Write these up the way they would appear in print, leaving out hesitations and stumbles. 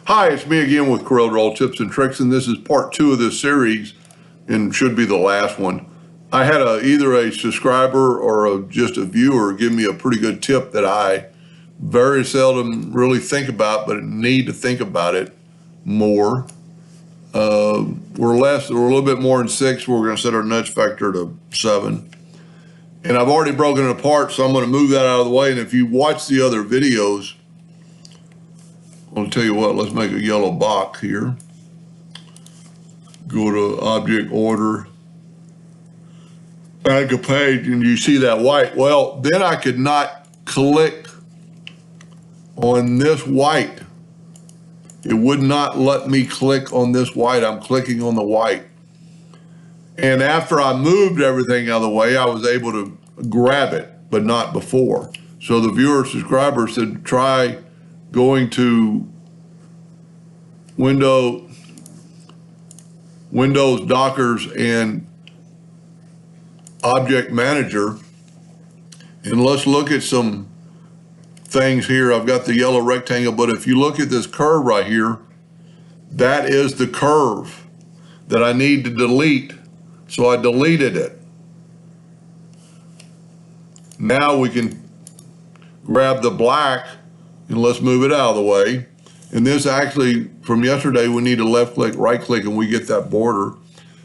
Hi, it's me again with Corel Draw Tips and Tricks, and this is part 2 of this series, and should be the last one. I had either a subscriber or just a viewer give me a pretty good tip that I very seldom really think about, but need to think about it more. We're a little bit more than 6. We're going to set our nudge factor to 7. And I've already broken it apart, so I'm going to move that out of the way. And if you watch the other videos, I'll tell you what, let's make a yellow box here. Go to Object Order, back a page, and you see that white. Well, then I could not click on this white. It would not let me click on this white. I'm clicking on the white. And after I moved everything out of the way, I was able to grab it, but not before. So the viewer subscriber said, try going to Windows, Dockers, and Object Manager. And let's look at some things here. I've got the yellow rectangle, but if you look at this curve right here, that is the curve that I need to delete. So I deleted it. Now we can grab the black and let's move it out of the way. And this actually, from yesterday, we need to left click, right click, and we get that border.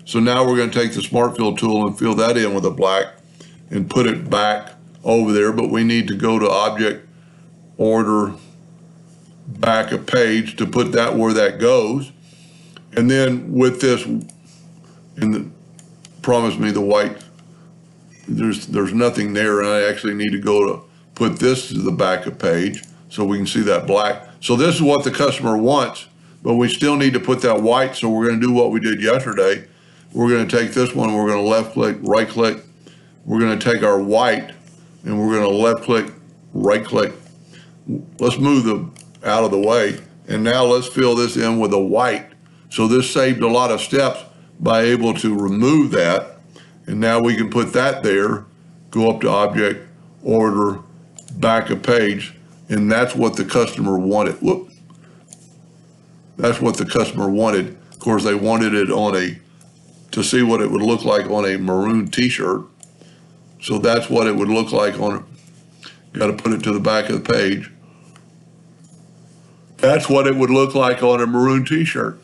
So now we're going to take the Smart Fill tool and fill that in with a black and put it back over there. But we need to go to Object, Order, back a page to put that where that goes. And then with this, promise me the white, there's nothing there, and I actually need to go to put this to the back of page so we can see that black. So this is what the customer wants, but we still need to put that white. So we're going to do what we did yesterday. We're going to take this one, we're going to left click, right click. We're going to take our white and we're going to left click, right click. Let's move them out of the way. And now let's fill this in with a white. So this saved a lot of steps by able to remove that. And now we can put that there, go up to Object, Order, back a page, and that's what the customer wanted. Whoop. That's what the customer wanted. Of course, they wanted it on to see what it would look like on a maroon t-shirt. So that's what it would look like on it. Got to put it to the back of the page. That's what it would look like on a maroon t-shirt.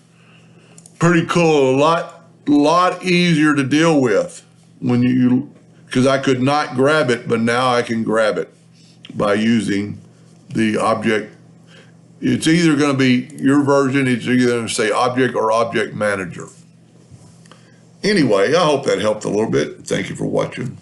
Pretty cool, a lot easier to deal with because I could not grab it, but now I can grab it by using the object. It's either going to be your version, it's either going to say Object or Object Manager. Anyway, I hope that helped a little bit. Thank you for watching.